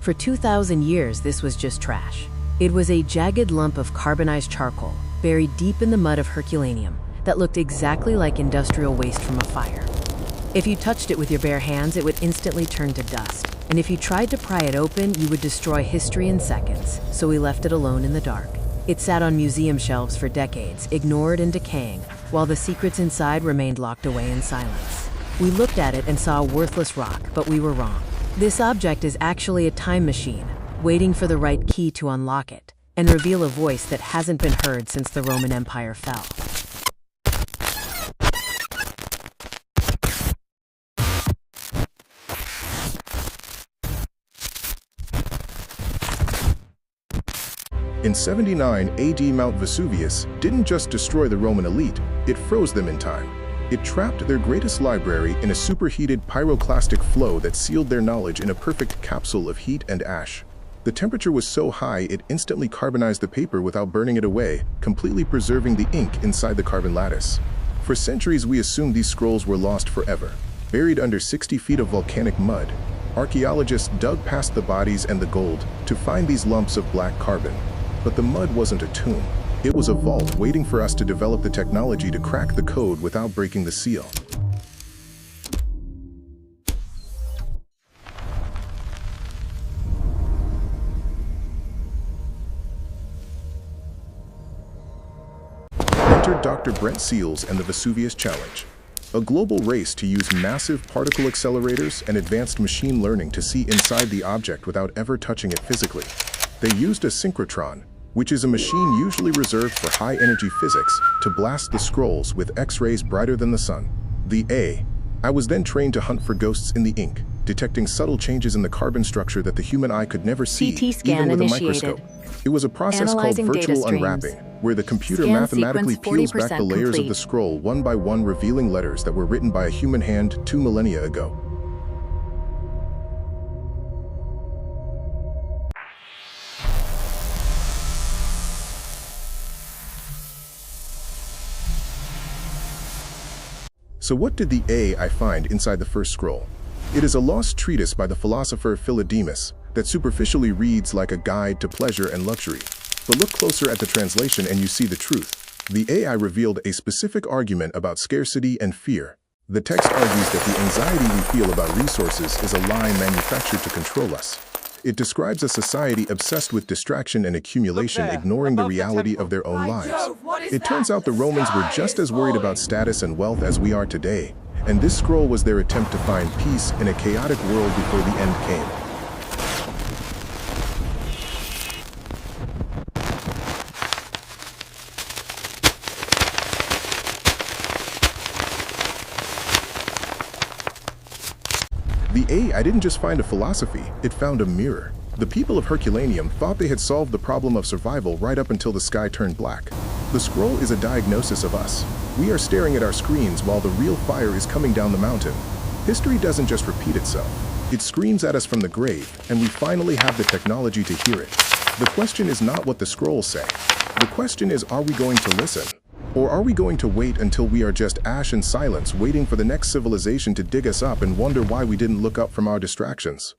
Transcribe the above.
For 2,000 years, this was just trash. It was a jagged lump of carbonized charcoal, buried deep in the mud of Herculaneum, that looked exactly like industrial waste from a fire. If you touched it with your bare hands, it would instantly turn to dust. And if you tried to pry it open, you would destroy history in seconds, so we left it alone in the dark. It sat on museum shelves for decades, ignored and decaying, while the secrets inside remained locked away in silence. We looked at it and saw a worthless rock, but we were wrong. This object is actually a time machine, waiting for the right key to unlock it, and reveal a voice that hasn't been heard since the Roman Empire fell. In 79 AD, Mount Vesuvius didn't just destroy the Roman elite, it froze them in time. It trapped their greatest library in a superheated pyroclastic flow that sealed their knowledge in a perfect capsule of heat and ash. The temperature was so high it instantly carbonized the paper without burning it away, completely preserving the ink inside the carbon lattice. For centuries we assumed these scrolls were lost forever. Buried under 60 feet of volcanic mud, archaeologists dug past the bodies and the gold to find these lumps of black carbon. But the mud wasn't a tomb. It was a vault waiting for us to develop the technology to crack the code without breaking the seal. Enter Dr. Brent Seals and the Vesuvius Challenge, a global race to use massive particle accelerators and advanced machine learning to see inside the object without ever touching it physically. They used a synchrotron, which is a machine usually reserved for high-energy physics, to blast the scrolls with X-rays brighter than the sun. I was then trained to hunt for ghosts in the ink, detecting subtle changes in the carbon structure that the human eye could never see, even with a microscope. It was a process called virtual unwrapping, where the computer mathematically peels back the layers of the scroll one by one, revealing letters that were written by a human hand 2 millennia ago. So what did the AI find inside the first scroll? It is a lost treatise by the philosopher Philodemus that superficially reads like a guide to pleasure and luxury. But look closer at the translation and you see the truth. The AI revealed a specific argument about scarcity and fear. The text argues that the anxiety we feel about resources is a lie manufactured to control us. It describes a society obsessed with distraction and accumulation, ignoring the reality of their own lives. It turns out the Romans were just as worried about status and wealth as we are today, and this scroll was their attempt to find peace in a chaotic world before the end came. The AI didn't just find a philosophy, it found a mirror. The people of Herculaneum thought they had solved the problem of survival right up until the sky turned black. The scroll is a diagnosis of us. We are staring at our screens while the real fire is coming down the mountain. History doesn't just repeat itself. It screams at us from the grave, and we finally have the technology to hear it. The question is not what the scrolls say. The question is, are we going to listen? Or are we going to wait until we are just ash and silence, waiting for the next civilization to dig us up and wonder why we didn't look up from our distractions?